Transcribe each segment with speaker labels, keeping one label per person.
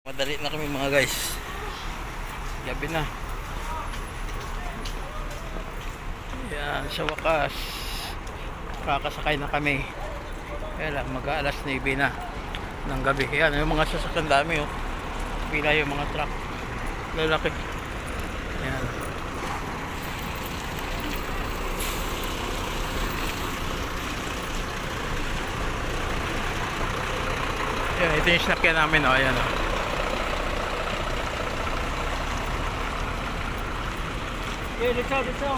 Speaker 1: Madali na kami mga guys. Gabi na. Yan, sa wakas kakasakay na kami. Kaya lang mag-aalas 9 na ng gabi. Yan, yung mga sasakyan dami oh. Pila yung mga truck. Lalaki. Yan. Yan, ito yung sinakyan namin oh. Ayan oh. Okay, let's go.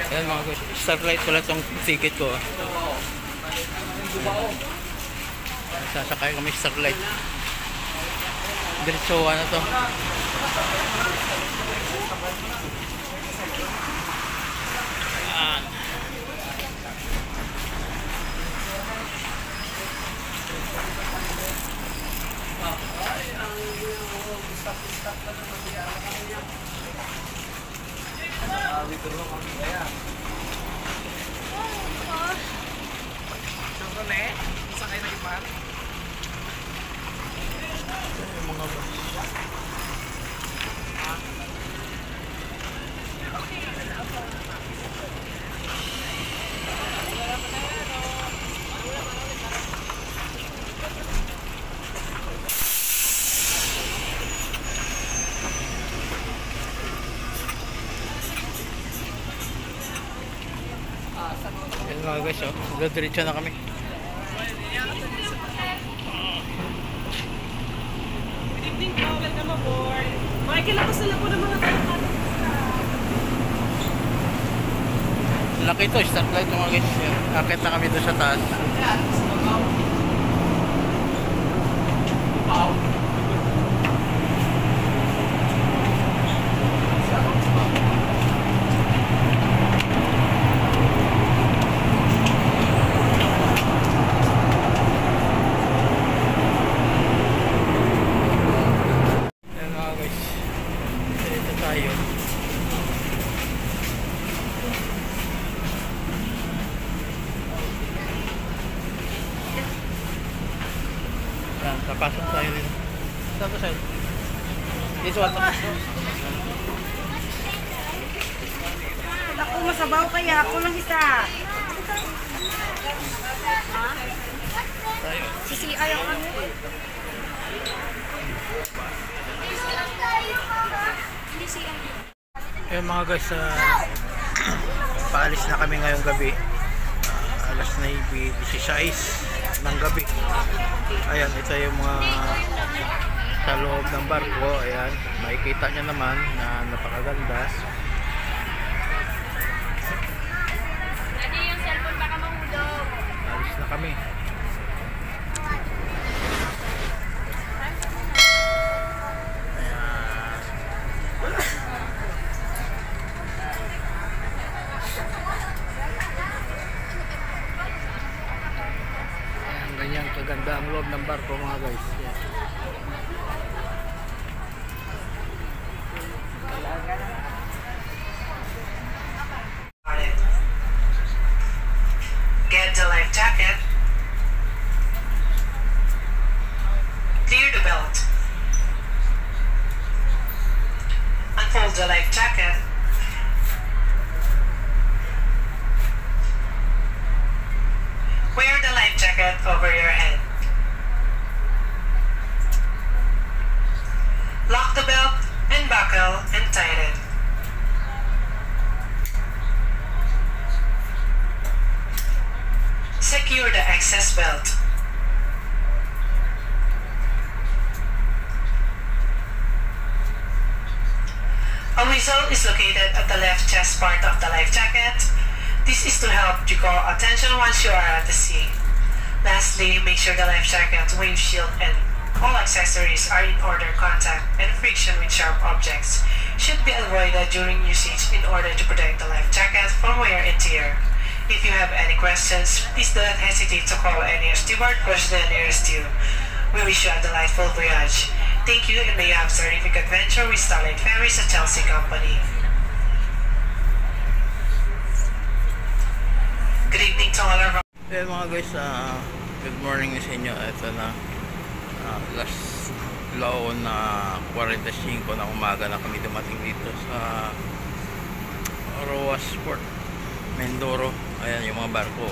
Speaker 1: Ayan mga guys, starlight pala itong ticket ko. Sasakay kami starlight. Diretso na to. Ayan. Ayan mga guys, oh. Diretso na kami.
Speaker 2: Good evening po, welcome aboard. Makikilapos na lang po ng mga tayo.
Speaker 1: Laki ito, starlight mga guys. Akit na kami doon sa taas. Pasok tayo dito. Saan to sa'yo? Dito ato.
Speaker 2: Ako masabaw kaya ako lang isa.
Speaker 1: Tayo.
Speaker 2: CCI ako ano.
Speaker 1: Ayan mga guys, paalis na kami ngayong gabi. Alas 9:16 ng gabi. Ayan, ito yung mga sa loob ng barko. Ayan, makikita nyo naman na napakaganda.
Speaker 2: Daddy, yung cellphone baka mahulog.
Speaker 1: Alis na kami. Ganyan kaganda ang loob ng barko mga guys. Yan.
Speaker 3: Get the life jacket. Clear the belt. Unfold the life jacket. Wear the life jacket over your head. Lock the belt and buckle and tighten. Secure the excess belt. A whistle is located at the left chest part of the life jacket. This is to help you call attention once you are at the sea. Lastly, make sure the life jacket, wave shield, and all accessories are in order. Contact and friction with sharp objects should be avoided during usage in order to protect the life jacket from wear and tear. If you have any questions, please do not hesitate to call any steward person nearest you. We wish you a delightful voyage. Thank you, and may you have a terrific adventure with Starlight Ferries at Chelsea Company. Good evening to all our...
Speaker 1: Ayan mga guys, good morning sa inyo. Ito na, last laon na 45 na umaga na kami dumating dito sa Roas Port, Mindoro. Ayan yung mga barko.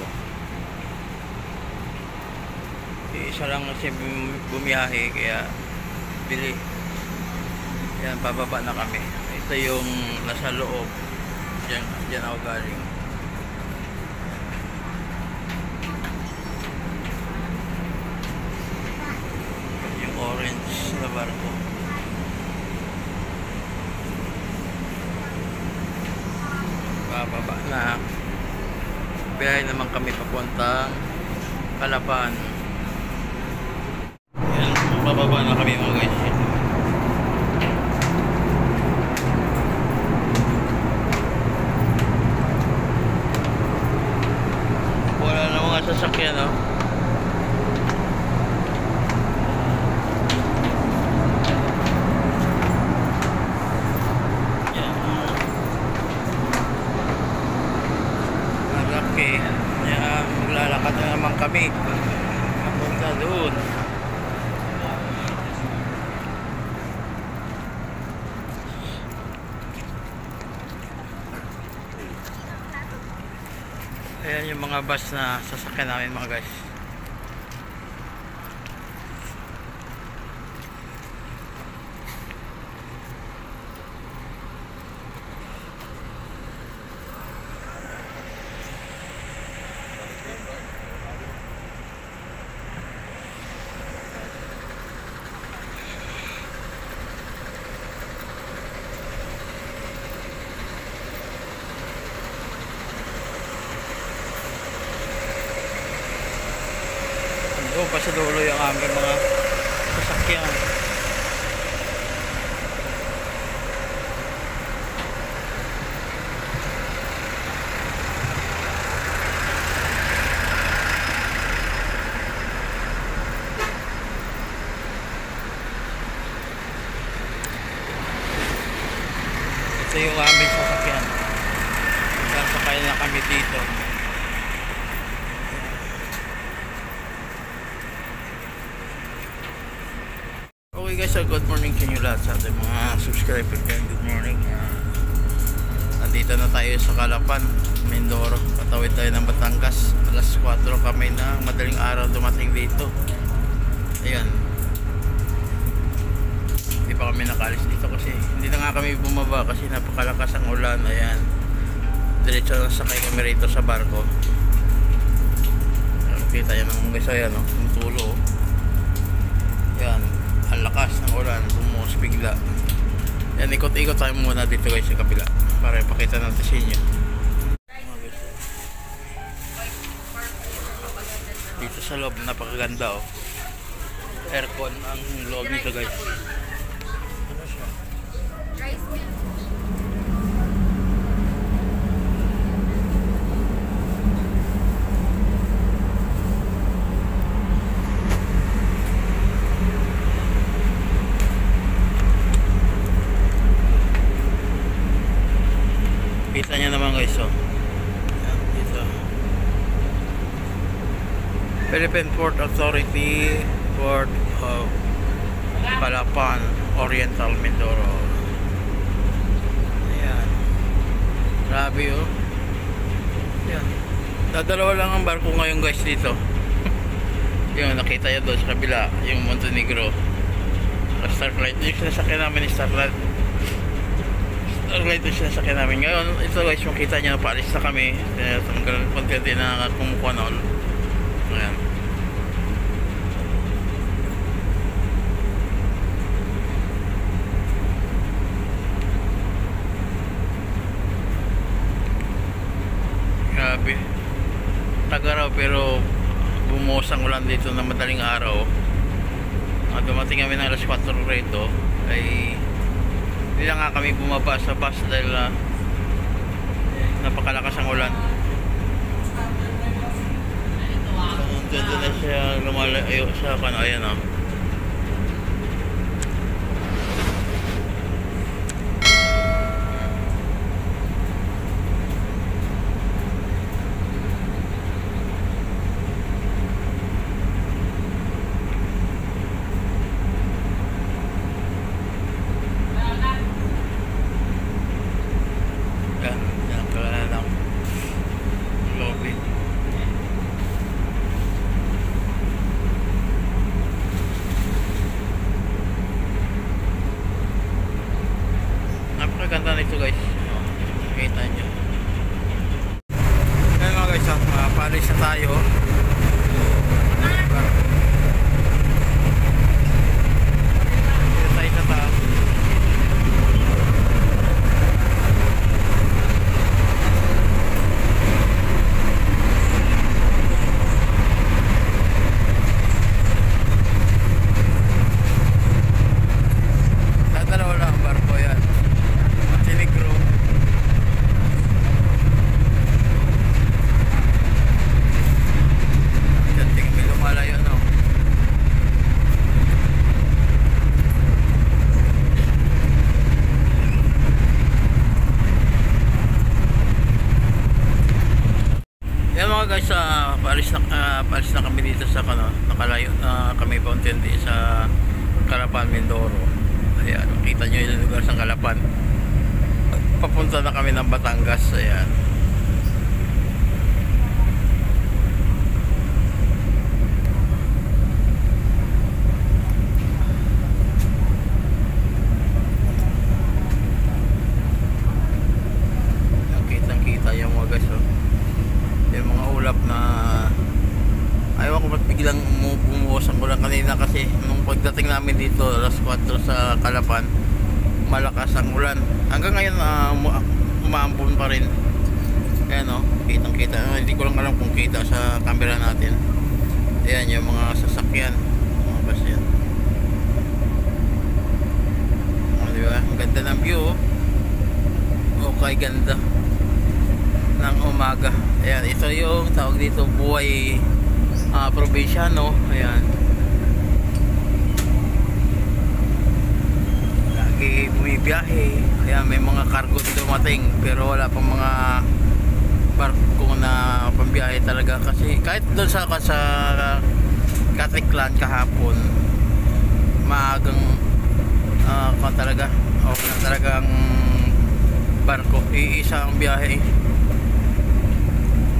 Speaker 1: Isa lang kasi bumiyahe, kaya bili. Ayan, pababa na kami. Ito yung nasa loob. Diyan ako galing. Yung orange na barko. Pababa na. Biyahe naman kami papuntang Calapan. Ayan, pababa na kami mga guys. Wala na mga sasakyan, no? Ayan. Malaki. Ayan, maglalakad na naman kami papunta doon. Ayan yung mga bus na sasakyan namin mga guys. Doon pa sa dulo yung aming mga sasakyan. Ito yung aming sasakyan. Sasakay na kami dito. Okay guys, good morning sa inyo lahat, sa ating mga subscriber. Good morning. Nandito na tayo sa Calapan, Mindoro. Patawid tayo ng Batangas. Alas 4 kami ng madaling araw dumating dito. Ayan. Hindi pa kami nakalis dito kasi hindi na nga kami bumaba kasi napakalakas ang ulan. Ayan. Diretso na sakay kami rito sa barko. Kita yan ng guys, ayan, no? Tumutulo. Ayan. Ang lakas ng ulan, bumuhos bigla. Yan, ikot-ikot tayo muna dito guys sa kabila para ipakita natin sa inyo. Dito sa loob, napakaganda, oh. Aircon ang loob nito guys. Ano siya? Kita nyo naman guys, oh. Yan, dito. Philippine Port Authority, Port of Calapan, Oriental, Mindoro. Ayan. Grabe, oh. Ayan. Dadalawa lang ang barko ngayon guys dito. Yung nakita nyo doon sa kabila, yung Montenegro. Starlight. Yung sinasakyan namin ni Starlight. Starlight yung sinasakyan namin. Ngayon, ito guys, makita nyo, paalis na kami. Tanggal konti na kumukuha na ulo. Ayan. Grabe. Taga raw pero bumuhos ang ulan dito na madaling araw. Dumating kami ng alas 4 rito ay hindi lang nga kami bumaba sa bus dahil napakalakas ang ulan. Doon na siya lumalayo sa kano, ayan o. Napakaganda nito guys. Kita nyo. Ayan mga guys, palis na tayo. Dito tayo sa taas. Dadalawa lang ang barko yan. Montenegro. Diyan tingin may lumalayo no. Yan mga guys, paalis na kami dito sa kano, nakalayo na kami paunti-unti sa Calapan, Mindoro. Ayan, makita nyo yung lugar sa Calapan. Papunta na kami ng Batangas. Ayan. Kitang-kita yung mga guys. Oh. Yung mga ulap na ayaw ko ba't biglang bumuhos ang ulan kanina kasi nung pagdating namin dito alas 4 sa Calapan, malakas ang ulan. Hanggang ngayon umaambon pa rin. Ayan o, kitang kita. Hindi ko lang alam kung kita sa camera natin. Ayan yung mga sasakyan, mga bus yan. Diba? Ang ganda ng view. Okay, ganda ng umaga. Ayan, ito yung tawag dito buhay probinsyano. Ayan, lagi bumibiyahe. Ayan, may mga cargo dumating pero wala pang mga barko na pambiyahe talaga kasi kahit doon sa Katiklan kahapon maagang talaga wala talagang barko, iisa ang biyahe.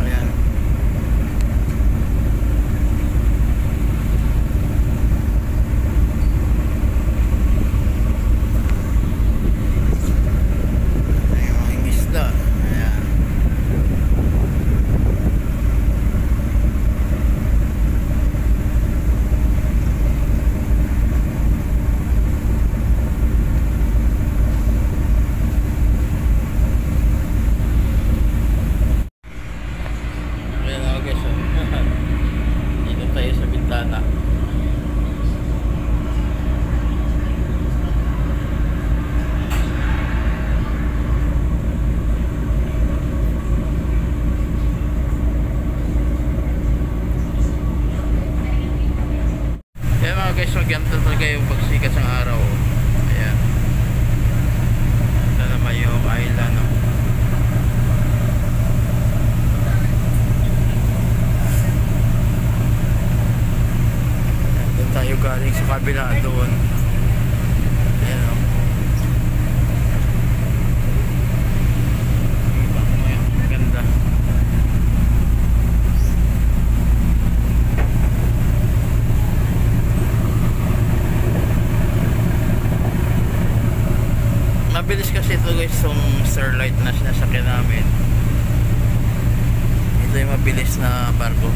Speaker 1: Ayan. Guys, maganda talaga yung pagsikat ng araw. Ayan, ito naman yung island no? Doon tayo galing sa kabila doon. Ayan o, ganda. Mabilis kasi ito guys, yung Starlight na sinasakyan namin. Ito yung mabilis na barko.